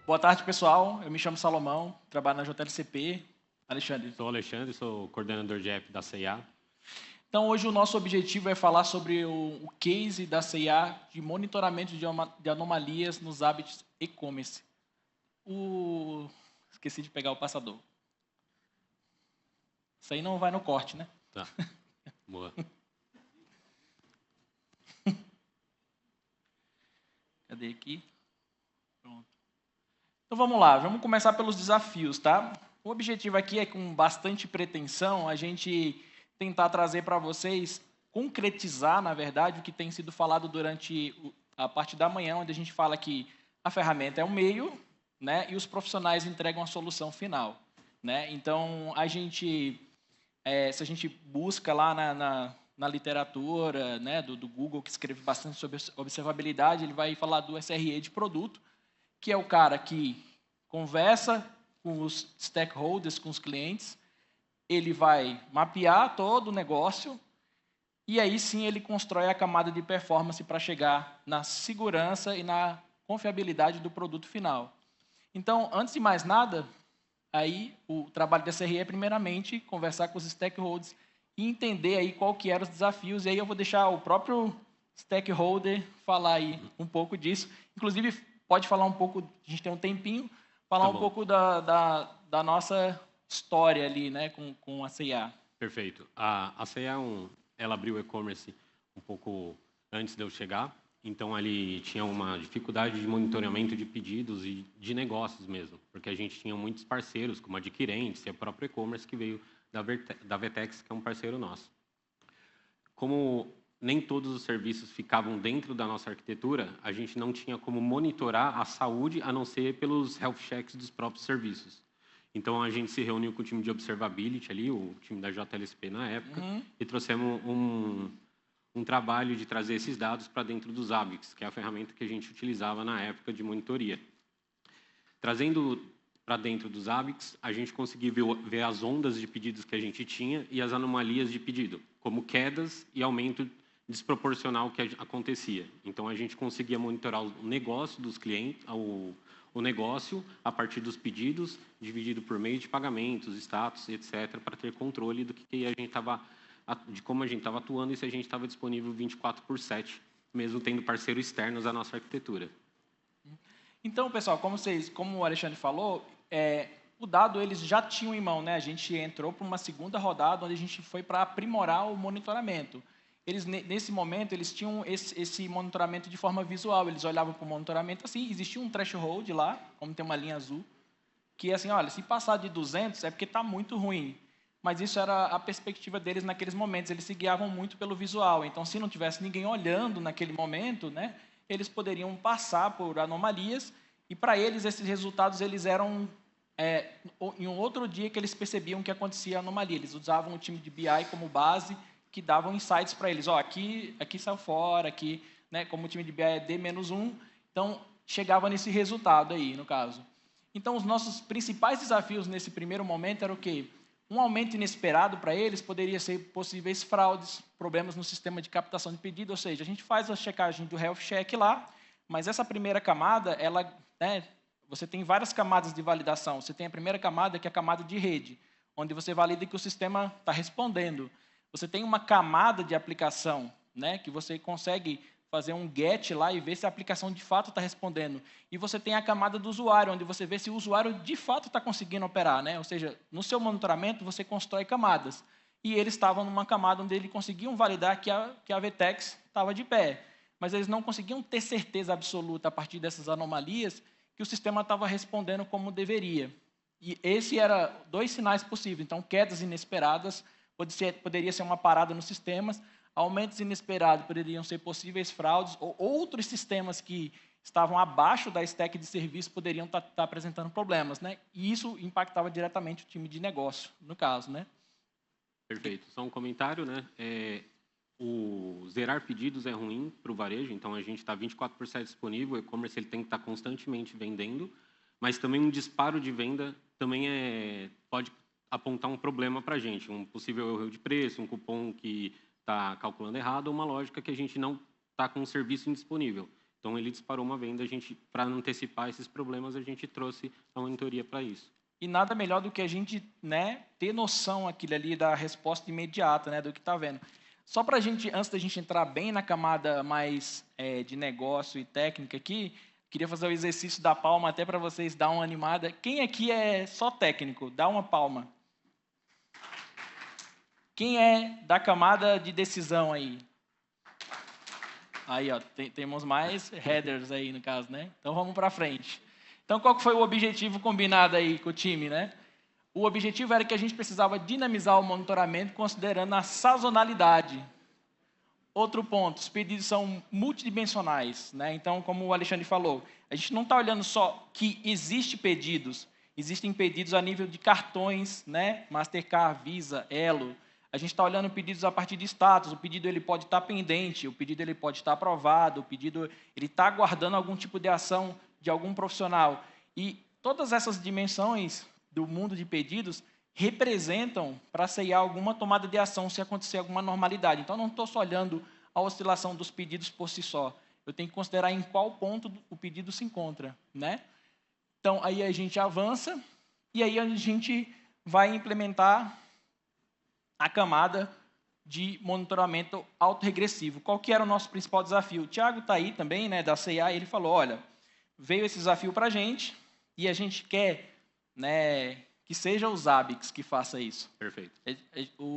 Boa tarde, pessoal. Eu me chamo Salomão, trabalho na JLCP. Alexandre. Sou Alexandre, sou coordenador de app da C&A. Então, hoje o nosso objetivo é falar sobre o case da C&A de monitoramento de anomalias nos hábitos e-commerce. Esqueci de pegar o passador. Isso aí não vai no corte, né? Tá. Boa. Cadê aqui? Pronto. Então vamos lá, vamos começar pelos desafios, tá? O objetivo aqui é, com bastante pretensão, a gente tentar trazer para vocês, concretizar, na verdade, o que tem sido falado durante a parte da manhã, onde a gente fala que a ferramenta é o meio, né, e os profissionais entregam a solução final, né? Então, se a gente busca lá na literatura, né, do Google, que escreve bastante sobre observabilidade, ele vai falar do SRE de produto, que é o cara que conversa com os stakeholders, com os clientes, ele vai mapear todo o negócio e aí sim ele constrói a camada de performance para chegar na segurança e na confiabilidade do produto final. Então, antes de mais nada, aí o trabalho da SRE é primeiramente conversar com os stakeholders e entender aí qual que eram os desafios. E aí eu vou deixar o próprio stakeholder falar aí um pouco disso. Inclusive, pode falar um pouco, a gente tem um tempinho, falar um pouco da nossa história ali, né, com a C&A. Perfeito. A C&A, ela abriu o e-commerce um pouco antes de eu chegar, então ali tinha uma dificuldade de monitoramento de pedidos e de negócios mesmo, porque a gente tinha muitos parceiros, como adquirentes e a própria e-commerce que veio da Vetex, que é um parceiro nosso. Como nem todos os serviços ficavam dentro da nossa arquitetura, a gente não tinha como monitorar a saúde, a não ser pelos health checks dos próprios serviços. Então, a gente se reuniu com o time de observability ali, o time da JLSP na época, e trouxemos um trabalho de trazer esses dados para dentro dos Zabbix, que é a ferramenta que a gente utilizava na época de monitoria. Trazendo para dentro dos Zabbix, a gente conseguiu ver as ondas de pedidos que a gente tinha e as anomalias de pedido, como quedas e aumento desproporcional que acontecia. Então, a gente conseguia monitorar o negócio dos clientes, o negócio a partir dos pedidos, dividido por meio de pagamentos, status, etc., para ter controle do que a gente estava, de como a gente estava atuando e se a gente estava disponível 24/7, mesmo tendo parceiros externos à nossa arquitetura. Então, pessoal, como o Alexandre falou, o dado eles já tinham em mão, né? A gente entrou para uma segunda rodada onde a gente foi para aprimorar o monitoramento. Eles, nesse momento, eles tinham esse monitoramento de forma visual. Eles olhavam para o monitoramento assim, existia um threshold lá, como tem uma linha azul, que assim, olha, se passar de 200 é porque está muito ruim. Mas isso era a perspectiva deles naqueles momentos. Eles se guiavam muito pelo visual. Então, se não tivesse ninguém olhando naquele momento, né, eles poderiam passar por anomalias. E para eles, esses resultados eles eram em um outro dia que eles percebiam que acontecia anomalia. Eles usavam o time de BI como base, que davam insights para eles. Aqui saiu fora, aqui, né, como o time de BI é D-1, então chegava nesse resultado aí, no caso. Então, os nossos principais desafios nesse primeiro momento era o quê? Um aumento inesperado para eles poderia ser possíveis fraudes, problemas no sistema de captação de pedido, ou seja, a gente faz a checagem do health check lá, mas essa primeira camada, você tem várias camadas de validação. Você tem a primeira camada, que é a camada de rede, onde você valida que o sistema está respondendo. Você tem uma camada de aplicação, né, que você consegue fazer um get lá e ver se a aplicação de fato está respondendo. E você tem a camada do usuário, onde você vê se o usuário de fato está conseguindo operar, né? Ou seja, no seu monitoramento você constrói camadas. E eles estavam numa camada onde eles conseguiam validar que a Vetex estava de pé. Mas eles não conseguiam ter certeza absoluta, a partir dessas anomalias, que o sistema estava respondendo como deveria. E esse era 2 sinais possíveis. Então, quedas inesperadas poderia ser uma parada nos sistemas, aumentos inesperados poderiam ser possíveis fraudes, ou outros sistemas que estavam abaixo da stack de serviço poderiam estar apresentando problemas, né? E isso impactava diretamente o time de negócio, no caso, né? Perfeito. Só um comentário, né? O zerar pedidos é ruim para o varejo, então a gente está 24/7 disponível, o e-commerce ele tem que estar constantemente vendendo, mas também um disparo de venda também pode apontar um problema para a gente, um possível erro de preço, um cupom que está calculando errado, ou uma lógica que a gente não está com o serviço indisponível. Então, ele disparou uma venda. Para antecipar esses problemas, a gente trouxe a monitoria para isso. E nada melhor do que a gente, né, ter noção aquilo ali da resposta imediata, né, do que está vendo. Só para a gente, antes da gente entrar bem na camada mais de negócio e técnica aqui, queria fazer o exercício da palma até para vocês dar uma animada. Quem aqui é só técnico? Dá uma palma. Quem é da camada de decisão aí? Aí, ó, temos mais headers aí no caso, né? Então vamos para frente. Então, qual que foi o objetivo combinado aí com o time, né? O objetivo era que a gente precisava dinamizar o monitoramento considerando a sazonalidade. Outro ponto, os pedidos são multidimensionais, né? Então, como o Alexandre falou, a gente não está olhando só que existem pedidos a nível de cartões, né? Mastercard, Visa, Elo. A gente está olhando pedidos a partir de status. O pedido ele pode estar pendente, o pedido ele pode estar aprovado, o pedido ele está aguardando algum tipo de ação de algum profissional. E todas essas dimensões do mundo de pedidos representam para CEA alguma tomada de ação se acontecer alguma normalidade. Então, não estou só olhando a oscilação dos pedidos por si só. Eu tenho que considerar em qual ponto o pedido se encontra, né? Então, aí a gente avança e aí a gente vai implementar a camada de monitoramento autorregressivo. Qual que era o nosso principal desafio? O Thiago está aí também, né, da CEA, e ele falou, olha, veio esse desafio para a gente e a gente quer, né, que seja o Zabbix que faça isso. Perfeito.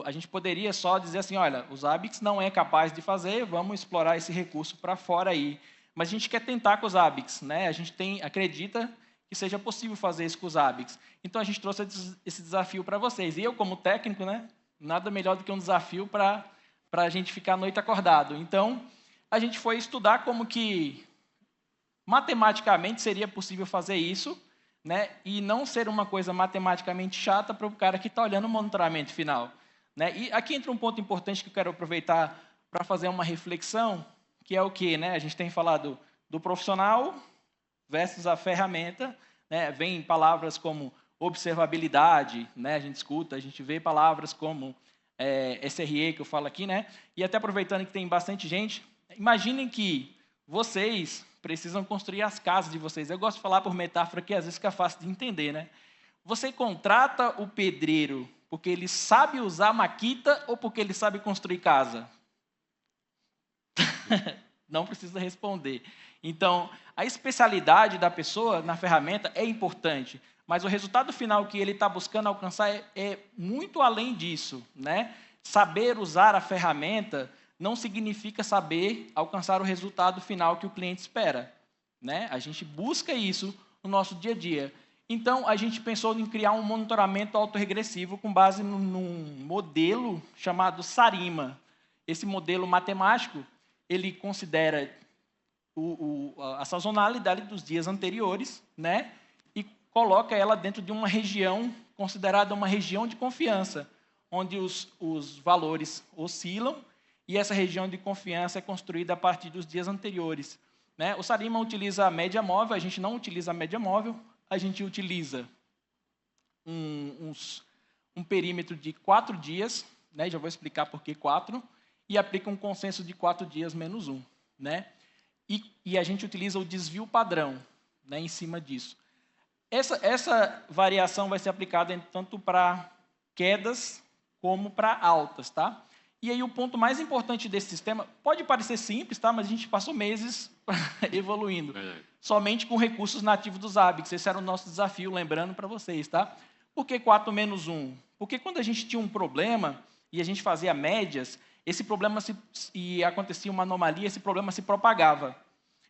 A gente poderia só dizer assim, olha, o Zabbix não é capaz de fazer, vamos explorar esse recurso para fora aí. Mas a gente quer tentar com o Zabbix, né? A gente acredita que seja possível fazer isso com o Zabbix. Então, a gente trouxe esse desafio para vocês. E eu, como técnico, né, nada melhor do que um desafio para a gente ficar a noite acordado. Então, a gente foi estudar como que matematicamente seria possível fazer isso, né, e não ser uma coisa matematicamente chata para o cara que está olhando o monitoramento final, né? E aqui entra um ponto importante que eu quero aproveitar para fazer uma reflexão, que é o quê, né? A gente tem falado do profissional versus a ferramenta, né? Vem palavras como observabilidade, né? A gente escuta, a gente vê palavras como SRE, que eu falo aqui, né? E até aproveitando que tem bastante gente, imaginem que vocês precisam construir as casas de vocês. Eu gosto de falar por metáfora que às vezes fica fácil de entender, né? Você contrata o pedreiro porque ele sabe usar maquita ou porque ele sabe construir casa? Não precisa responder. Então, a especialidade da pessoa na ferramenta é importante, mas o resultado final que ele está buscando alcançar é muito além disso, né? Saber usar a ferramenta não significa saber alcançar o resultado final que o cliente espera, né? A gente busca isso no nosso dia a dia. Então, a gente pensou em criar um monitoramento autorregressivo com base num modelo chamado SARIMA. Esse modelo matemático, ele considera a sazonalidade dos dias anteriores, né? E coloca ela dentro de uma região considerada uma região de confiança, onde os valores oscilam e essa região de confiança é construída a partir dos dias anteriores, né? O SARIMA utiliza a média móvel, a gente não utiliza a média móvel, a gente utiliza um perímetro de 4 dias, né? Já vou explicar por que 4, e aplica um consenso de 4 dias menos 1, né? E a gente utiliza o desvio padrão, né, em cima disso. Essa variação vai ser aplicada tanto para quedas como para altas, tá? E aí o ponto mais importante desse sistema, pode parecer simples, tá? Mas a gente passou meses evoluindo. Somente com recursos nativos do Zabbix. Esse era o nosso desafio, lembrando para vocês, tá? Por que 4 menos 1? Porque quando a gente tinha um problema e a gente fazia médias, esse problema e acontecia uma anomalia, esse problema se propagava.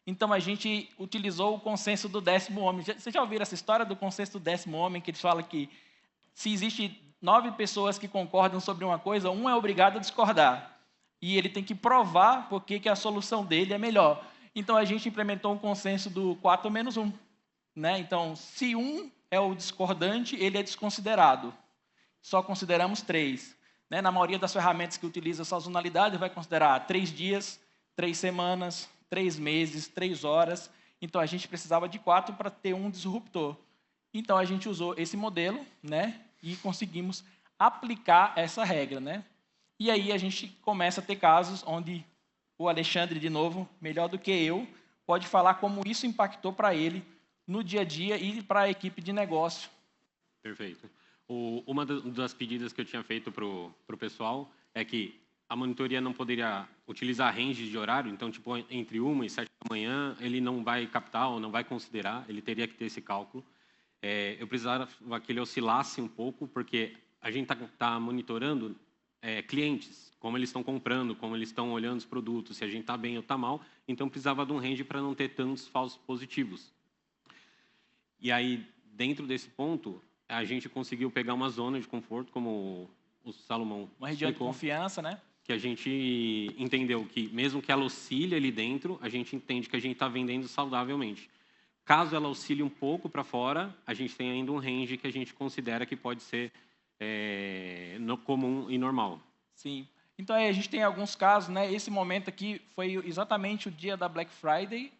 Então, a gente utilizou o consenso do 10º homem. Vocês já ouviram essa história do consenso do 10º homem, que eles falam que se existe 9 pessoas que concordam sobre uma coisa, um é obrigado a discordar. E ele tem que provar por que a solução dele é melhor. Então, a gente implementou um consenso do 4 menos 1. Né? Então, se um é o discordante, ele é desconsiderado. Só consideramos 3. Né? Na maioria das ferramentas que utiliza sazonalidade, vai considerar 3 dias, 3 semanas, 3 meses, 3 horas. Então, a gente precisava de 4 para ter um disruptor. Então, a gente usou esse modelo, né? E conseguimos aplicar essa regra, né? E aí a gente começa a ter casos onde o Alexandre, de novo, melhor do que eu, pode falar como isso impactou para ele no dia a dia e para a equipe de negócio. Perfeito. Uma das pedidas que eu tinha feito para o pessoal é que a monitoria não poderia utilizar ranges de horário, então, tipo, entre 1 e 7 da manhã, ele não vai captar ou não vai considerar, ele teria que ter esse cálculo. Eu precisava que ele oscilasse um pouco, porque a gente está monitorando clientes, como eles estão comprando, como eles estão olhando os produtos, se a gente está bem ou está mal, então precisava de um range para não ter tantos falsos positivos. E aí, dentro desse ponto, a gente conseguiu pegar uma zona de conforto, como o Salomão Uma região explicou, de confiança, né? que a gente entendeu que, mesmo que ela oscile ali dentro, a gente entende que a gente está vendendo saudavelmente. Caso ela oscile um pouco para fora, a gente tem ainda um range que a gente considera que pode ser comum e normal. Sim. Então, aí, a gente tem alguns casos, né? Esse momento aqui foi exatamente o dia da Black Friday.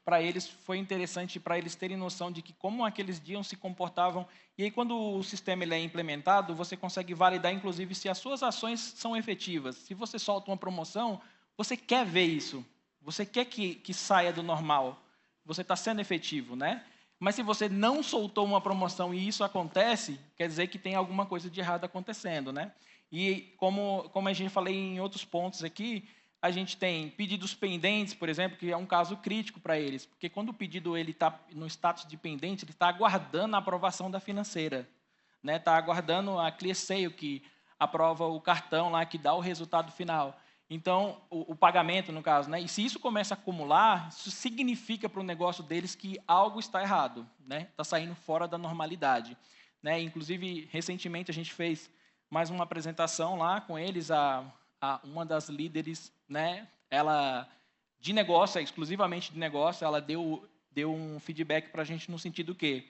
Para eles foi interessante para eles terem noção de que como aqueles dias se comportavam. E aí, quando o sistema ele é implementado, você consegue validar, inclusive, se as suas ações são efetivas. Se você solta uma promoção, você quer ver isso. Você quer que saia do normal. Você está sendo efetivo, né? Mas se você não soltou uma promoção e isso acontece, quer dizer que tem alguma coisa de errado acontecendo, né? E como a gente falei em outros pontos aqui, a gente tem pedidos pendentes, por exemplo, que é um caso crítico para eles, porque quando o pedido ele está no status de pendente, ele está aguardando a aprovação da financeira, né? Está aguardando a Clear Sale, que aprova o cartão lá, que dá o resultado final. Então, o pagamento, no caso, né? E se isso começa a acumular, isso significa para o negócio deles que algo está errado, né? Está saindo fora da normalidade, né? Inclusive, recentemente a gente fez mais uma apresentação lá com eles, uma das líderes, né? Ela de negócio, exclusivamente de negócio, ela deu um feedback para a gente no sentido que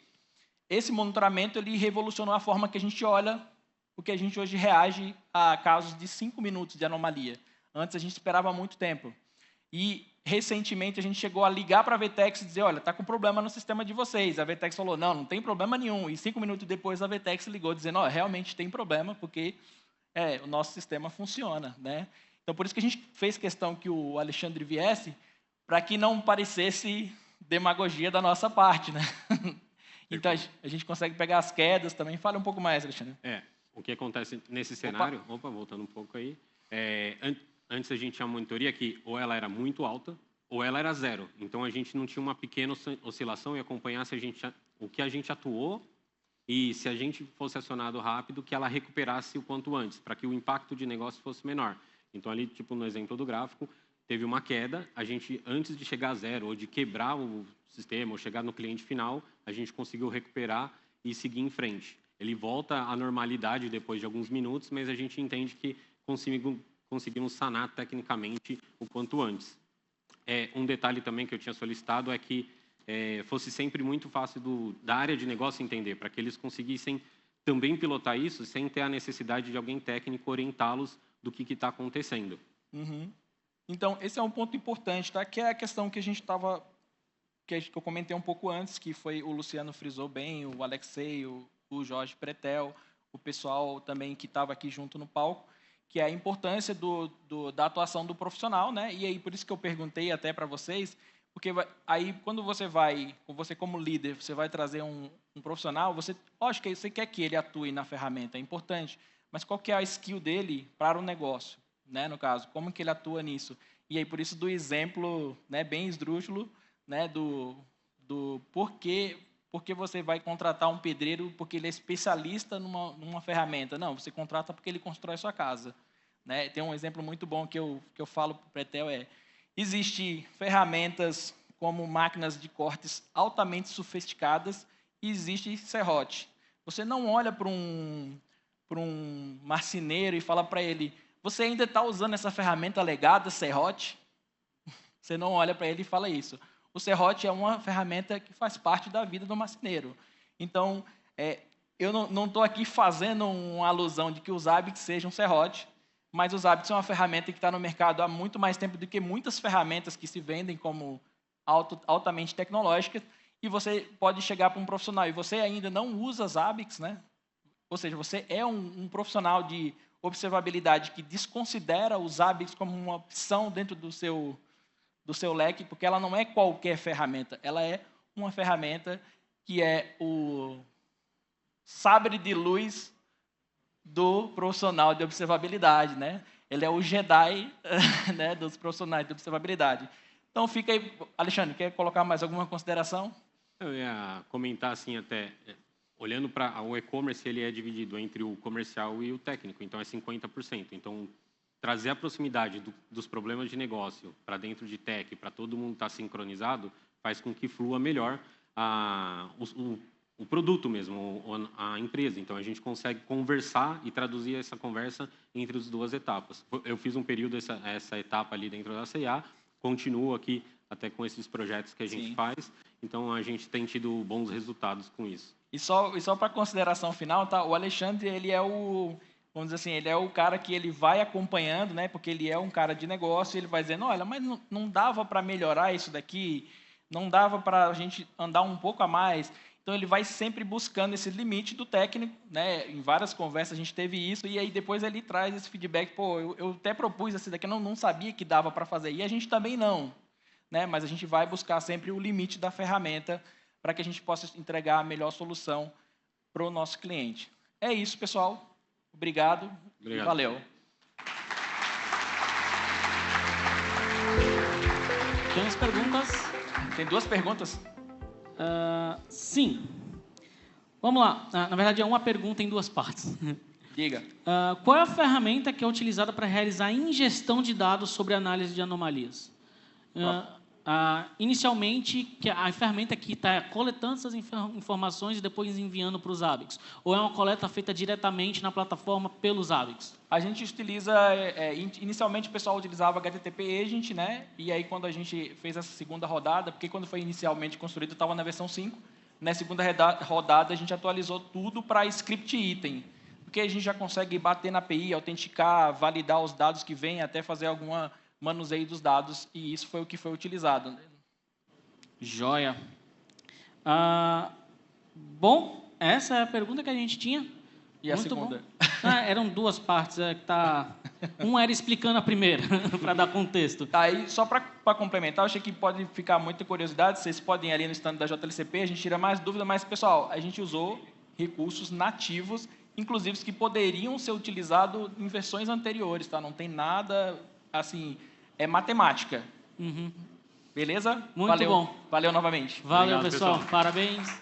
esse monitoramento ele revolucionou a forma que a gente olha, porque a gente hoje reage a casos de 5 minutos de anomalia. Antes a gente esperava muito tempo. E recentemente a gente chegou a ligar para a Vtex e dizer, olha, está com problema no sistema de vocês. A Vtex falou, não tem problema nenhum. E 5 minutos depois a Vtex ligou dizendo, realmente tem problema, porque o nosso sistema funciona, né? Então, por isso que a gente fez questão que o Alexandre viesse, para que não parecesse demagogia da nossa parte, né? Então, a gente consegue pegar as quedas também. Fala um pouco mais, Alexandre. O que acontece nesse cenário... Voltando um pouco aí. Antes a gente tinha uma monitoria que ou ela era muito alta ou ela era zero. Então, a gente não tinha uma pequena oscilação e acompanhar o que a gente atuou e se a gente fosse acionado rápido, que ela recuperasse o quanto antes, para que o impacto de negócio fosse menor. Então, ali, tipo no exemplo do gráfico, teve uma queda, a gente, antes de chegar a zero, ou de quebrar o sistema, ou chegar no cliente final, a gente conseguiu recuperar e seguir em frente. Ele volta à normalidade depois de alguns minutos, mas a gente entende que conseguimos sanar tecnicamente o quanto antes. Um detalhe também que eu tinha solicitado é que fosse sempre muito fácil da área de negócio entender, para que eles conseguissem também pilotar isso sem ter a necessidade de alguém técnico orientá-los do que está acontecendo. Uhum. Então, esse é um ponto importante, tá? Que é a questão que a gente estava... que eu comentei um pouco antes, que foi o Luciano frisou bem, o Alexei, o Jorge Pretel, o pessoal também que estava aqui junto no palco, que é a importância da atuação do profissional, né? E aí, por isso que eu perguntei até para vocês, porque aí, quando você como líder, você vai trazer um profissional, lógico que você quer que ele atue na ferramenta, é importante, mas qual que é a skill dele para o negócio, né? No caso, como que ele atua nisso? E aí, por isso, do exemplo, né, bem esdrúxulo, né, do porque você vai contratar um pedreiro porque ele é especialista numa ferramenta. Não, você contrata porque ele constrói sua casa, né? Tem um exemplo muito bom que eu falo para o Pretel, existe ferramentas como máquinas de cortes altamente sofisticadas e existe serrote. Você não olha para um marceneiro e fala para ele, você ainda está usando essa ferramenta legada, serrote? Você não olha para ele e fala isso. O serrote é uma ferramenta que faz parte da vida do marceneiro. Então, eu não estou aqui fazendo uma alusão de que os hábitos sejam serrote, mas os hábitos são uma ferramenta que está no mercado há muito mais tempo do que muitas ferramentas que se vendem como altamente tecnológicas, e você pode chegar para um profissional e você ainda não usa as hábitos, né? Ou seja, você é um profissional de observabilidade que desconsidera os hábitos como uma opção dentro do do seu leque, porque ela não é qualquer ferramenta, ela é uma ferramenta que é o sabre de luz do profissional de observabilidade, né? Ele é o Jedi né, dos profissionais de observabilidade. Então, fica aí. Alexandre, quer colocar mais alguma consideração? Eu ia comentar assim até, olhando para o e-commerce, ele é dividido entre o comercial e o técnico, então é 50%. Então, trazer a proximidade dos problemas de negócio para dentro de tech, para todo mundo estar sincronizado, faz com que flua melhor o produto mesmo, a empresa. Então, a gente consegue conversar e traduzir essa conversa entre as duas etapas. Eu fiz um período essa etapa ali dentro da C&A, continuo aqui até com esses projetos que a gente faz. Então, a gente tem tido bons resultados com isso. E só para consideração final, tá? O Alexandre, ele é o, vamos dizer assim, ele é o cara que ele vai acompanhando, né? Porque ele é um cara de negócio, e ele vai dizendo, olha, mas não dava para melhorar isso daqui, não dava para a gente andar um pouco a mais. Então, ele vai sempre buscando esse limite do técnico, né? Em várias conversas a gente teve isso, e aí depois ele traz esse feedback, pô, eu até propus esse daqui, eu não sabia que dava para fazer, e a gente também não, né? Mas a gente vai buscar sempre o limite da ferramenta para que a gente possa entregar a melhor solução para o nosso cliente. É isso, pessoal. Obrigado. Valeu. Temos perguntas? Tem 2 perguntas? Sim. Vamos lá. Na verdade, é uma pergunta em 2 partes. Diga. Qual é a ferramenta que é utilizada para realizar a ingestão de dados sobre análise de anomalias? Inicialmente, que a ferramenta que está coletando essas informações e depois enviando para os ABICs? Ou é uma coleta feita diretamente na plataforma pelos ABICs? A gente utiliza, inicialmente o pessoal utilizava HTTP Agent, né? E aí quando a gente fez essa segunda rodada, porque quando foi inicialmente construído estava na versão 5, na segunda rodada a gente atualizou tudo para script item, porque a gente já consegue bater na API, autenticar, validar os dados que vêm, até fazer alguma manuseio dos dados, e isso foi o que foi utilizado. Joia. Bom, essa é a pergunta que a gente tinha. E a segunda? Eram 2 partes. Uma era explicando a primeira, para dar contexto. Aí, só para complementar, eu achei que pode ficar muita curiosidade, vocês podem ir ali no stand da JLCP, a gente tira mais dúvida, mas, pessoal, a gente usou recursos nativos, inclusive que poderiam ser utilizados em versões anteriores, tá? Não tem nada, assim, é matemática. Uhum. Beleza? Muito bom. Valeu novamente. Valeu, pessoal. Parabéns.